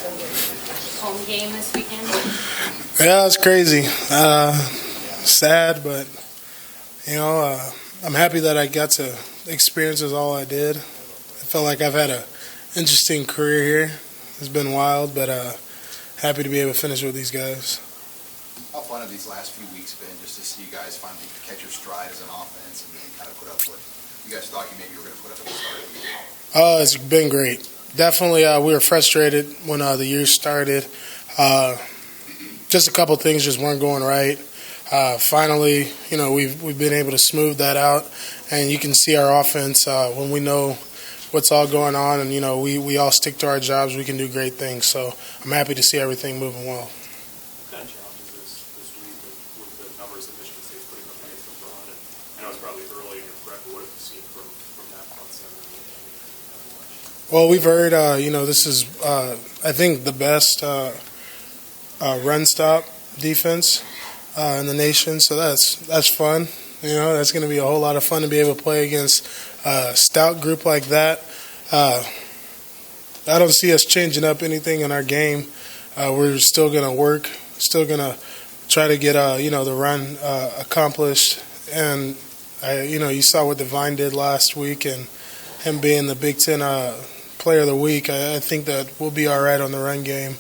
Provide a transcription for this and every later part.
Home game this weekend? Yeah, it's crazy. Sad, but I'm happy that I got to experience this all I did. I felt like I've had an interesting career here. It's been wild, but happy to be able to finish with these guys. How fun have these last few weeks been just to see you guys finally catch your stride as an offense and kind of put up what you guys thought you maybe were going to put up at the start of the year? It's been great. Definitely, we were frustrated when the year started. Just a couple things just weren't going right. Finally, we've been able to smooth that out, and you can see our offense when we know what's all going on, and we all stick to our jobs. We can do great things. So I'm happy to see everything moving well. What kind of challenges this week with the numbers that Michigan State's putting up against the run? And I know it's probably early in your prep, but what have you seen from that front seven? Well, we've heard, this is, I think, the best run stop defense in the nation. So that's fun. That's going to be a whole lot of fun to be able to play against a stout group like that. I don't see us changing up anything in our game. We're still going to work, still going to try to get, the run accomplished. And, you saw what Devine did last week, and him being the Big Ten Player of the Week, I think that we'll be all right on the run game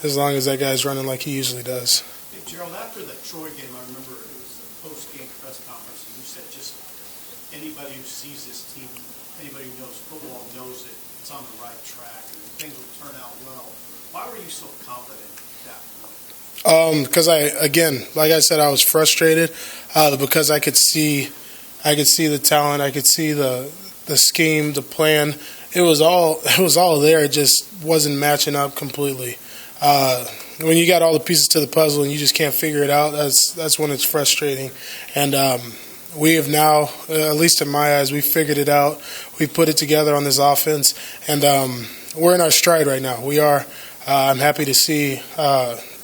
as long as that guy's running like he usually does. Hey, Jerald, after that Troy game, I remember it was the post-game press conference, and you said just anybody who sees this team, anybody who knows football knows that it's on the right track and things will turn out well. Why were you so confident at that point? Because like I said, I was frustrated because I could see the talent, I could see the scheme, the plan. It was all there. It just wasn't matching up completely. When you got all the pieces to the puzzle and you just can't figure it out, that's when it's frustrating. And we have now, at least in my eyes, we figured it out. We've put it together on this offense, and we're in our stride right now. We are. I'm happy to see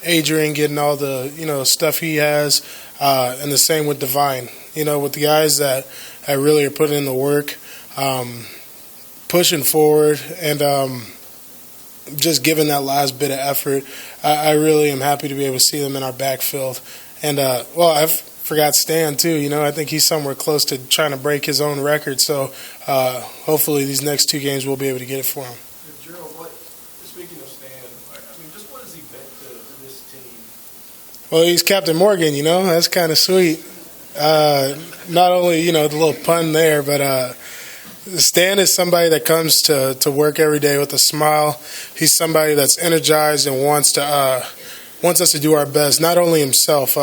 Adrian getting all the stuff he has, and the same with Devine. With the guys that really are putting in the work. Pushing forward and just giving that last bit of effort. I really am happy to be able to see them in our backfield. And, I forgot Stan, too. I think he's somewhere close to trying to break his own record. So hopefully these next two games we'll be able to get it for him. Jerald, speaking of Stan, just what has he meant to this team? Well, he's Captain Morgan, That's kind of sweet. Not only, the little pun there, but Stan is somebody that comes to work every day with a smile. He's somebody that's energized and wants us to do our best. Not only himself.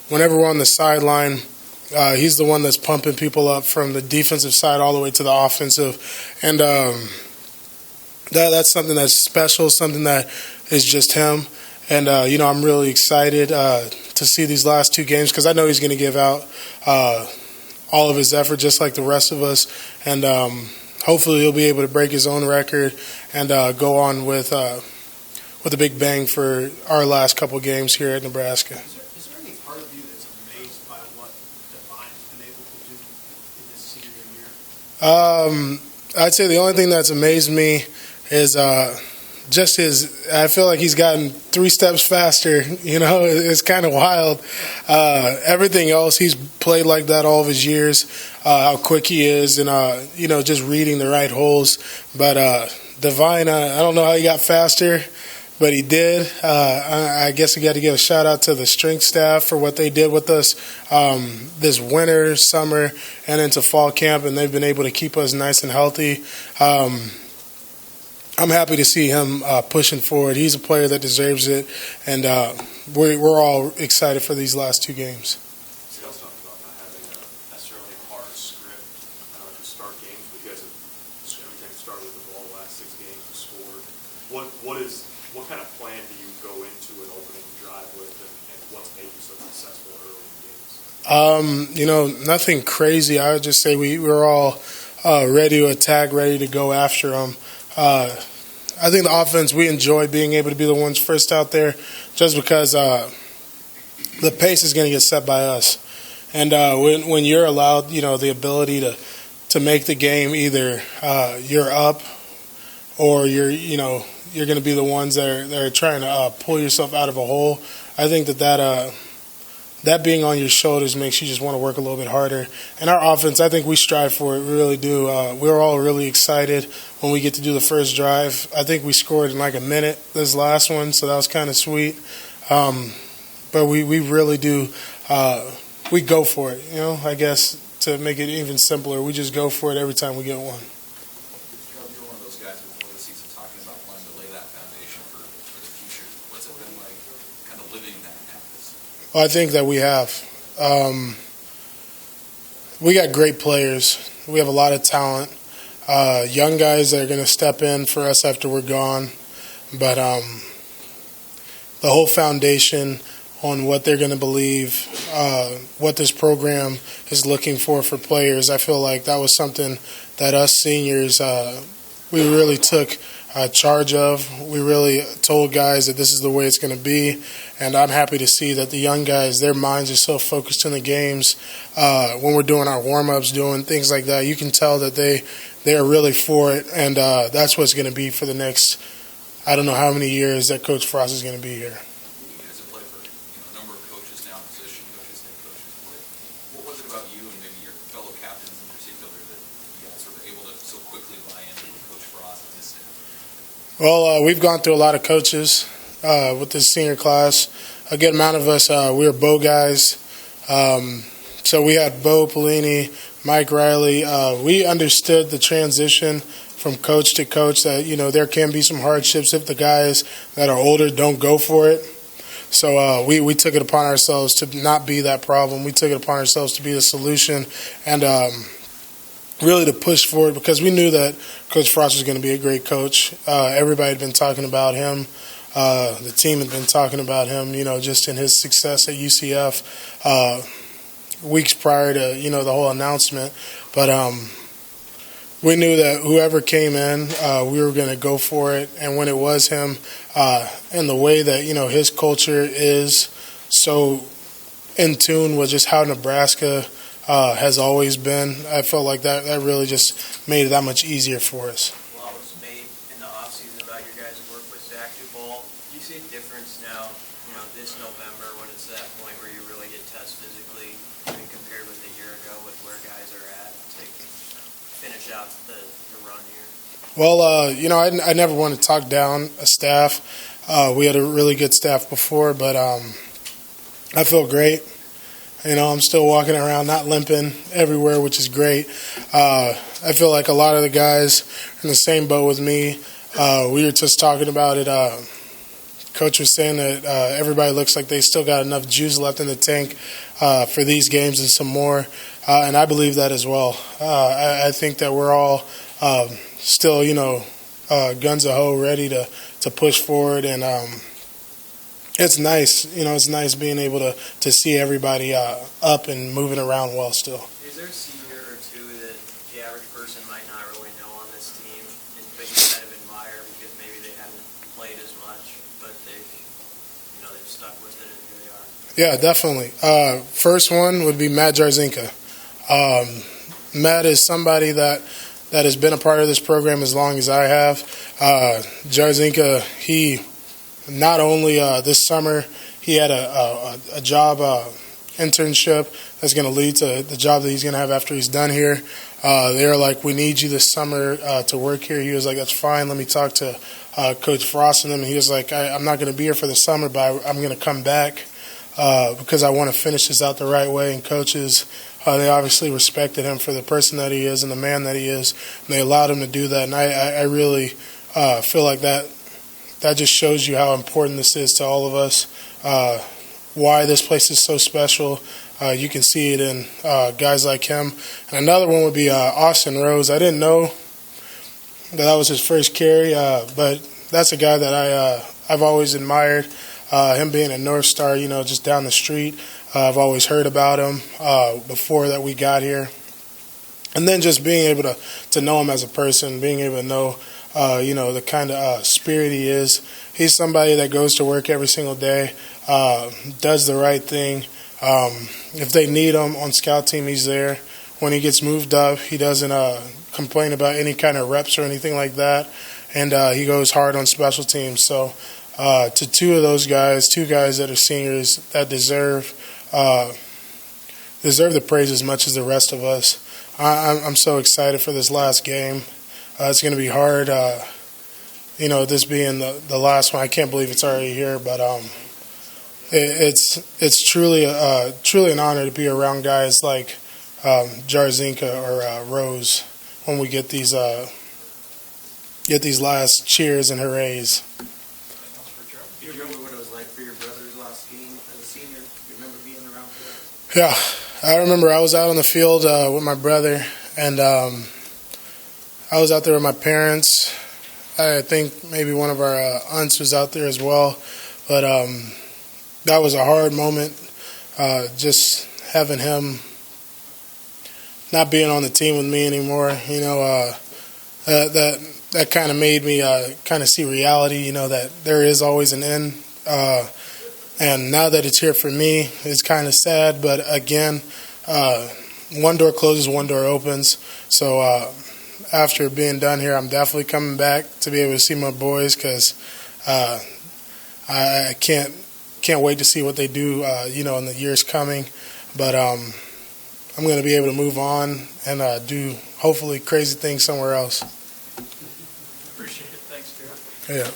Whenever we're on the sideline, he's the one that's pumping people up from the defensive side all the way to the offensive, and that's something that's special. Something that is just him. And I'm really excited to see these last two games because I know he's going to give out all of his effort, just like the rest of us, and hopefully he'll be able to break his own record and go on with a big bang for our last couple games here at Nebraska. Is there any part of you that's amazed by what Devine's been able to do in this senior year? I'd say the only thing that's amazed me is just I feel like he's gotten 3 steps faster. It's kind of wild. Everything else, he's played like that all of his years, how quick he is and, just reading the right holes. But Devine, I don't know how he got faster, but he did. I guess we got to give a shout-out to the strength staff for what they did with us this winter, summer, and into fall camp, and they've been able to keep us nice and healthy. I'm happy to see him pushing forward. He's a player that deserves it, and we're all excited for these last 2 games. So you also talked about not having necessarily a hard script to start games, but you guys have every time you started with the ball the last 6 games you scored. What kind of plan do you go into an opening drive with, and what's made you so successful early in games? Nothing crazy. I would just say we're all ready to attack, ready to go after them. I think the offense, we enjoy being able to be the ones first out there just because the pace is going to get set by us. And when you're allowed, the ability to make the game either you're up or you're you're going to be the ones that are trying to pull yourself out of a hole. I think that being on your shoulders makes you just want to work a little bit harder. And our offense, I think we strive for it. We really do. We're all really excited when we get to do the first drive. I think we scored in like a minute this last one, so that was kind of sweet. But we really do. We go for it, I guess, to make it even simpler. We just go for it every time we get one. Jerald, you're one of those guys before the season talking about wanting to lay that foundation for the future. What's it been like kind of living that campus? Well, I think that we have. We got great players. We have a lot of talent. Young guys that are going to step in for us after we're gone. But the whole foundation on what they're going to believe, what this program is looking for players. I feel like that was something that us seniors, we really took charge of. We really told guys that this is the way it's going to be, and I'm happy to see that the young guys, their minds are so focused in the games. When we're doing our warm-ups, doing things like that, you can tell that they are really for it, and that's what's going to be for the next, I don't know how many years that Coach Frost is going to be here. You guys have played for a number of coaches now, position coaches, head coaches. What was it about you and maybe your fellow captains in particular that you guys were able to so quickly buy into Coach Frost and his staff? Well, we've gone through a lot of coaches with this senior class. A good amount of us, we were Bo guys. So we had Bo Pelini, Mike Riley. We understood the transition from coach to coach that, there can be some hardships if the guys that are older don't go for it. So we took it upon ourselves to not be that problem. We took it upon ourselves to be the solution and really to push forward because we knew that Coach Frost was going to be a great coach. Everybody had been talking about him. The team had been talking about him, just in his success at UCF weeks prior to, the whole announcement. But we knew that whoever came in, we were going to go for it. And when it was him, and the way that, his culture is so in tune with just how Nebraska has always been, I felt like that really just made it that much easier for us. A lot was made in the offseason about your guys' work with Zach Duval. Do you see a difference now, this November when it's that point where you really get tested physically, even compared with a year ago with where guys are at to finish out the run here? Well, I never want to talk down a staff. We had a really good staff before, but I feel great. I'm still walking around, not limping everywhere, which is great. I feel like a lot of the guys are in the same boat with me. We were just talking about it. Coach was saying that everybody looks like they still got enough juice left in the tank for these games and some more, and I believe that as well. I think that we're all still, guns a-ho, ready to push forward, and it's nice. It's nice being able to see everybody up and moving around well still. Is there a senior or two that the average person might not really know on this team, but you kind of admire because maybe they haven't played as much, but they've stuck with it and here they are? Yeah, definitely. First one would be Matt Jarzinka. Matt is somebody that has been a part of this program as long as I have. Jarzinka, he not only this summer, he had a job internship that's going to lead to the job that he's going to have after he's done here. They were like, we need you this summer to work here. He was like, that's fine. Let me talk to Coach Frost and them. And he was like, I'm not going to be here for the summer, but I'm going to come back because I want to finish this out the right way. And coaches, they obviously respected him for the person that he is and the man that he is. And they allowed him to do that. And I really feel like that just shows you how important this is to all of us, why this place is so special. You can see it in guys like him. And another one would be Austin Rose. I didn't know that was his first carry, but that's a guy that I've always admired. Him being a North Star, just down the street. I've always heard about him before that we got here. And then just being able to know him as a person, being able to know the kind of spirit he is. He's somebody that goes to work every single day, does the right thing. If they need him on scout team, he's there. When he gets moved up, he doesn't complain about any kind of reps or anything like that. and he goes hard on special teams. So to two guys that are seniors that deserve the praise as much as the rest of us. I'm so excited for this last game. It's going to be hard, this being the last one. I can't believe it's already here, but it's truly an honor to be around guys like Jarzinka or Rose when we get these last cheers and hurrays. Do you remember what it was like for your brother's last game as a senior? Do you remember being around for that? Yeah, I remember I was out on the field with my brother, and I was out there with my parents. I think maybe one of our aunts was out there as well, but that was a hard moment, just having him not being on the team with me anymore. That kind of made me kind of see reality, that there is always an end. And now that it's here for me, it's kind of sad. But again, one door closes, one door opens. So after being done here, I'm definitely coming back to be able to see my boys because I can't wait to see what they do, in the years coming. But I'm going to be able to move on and do hopefully crazy things somewhere else. Appreciate it. Thanks, Jerald. Yeah.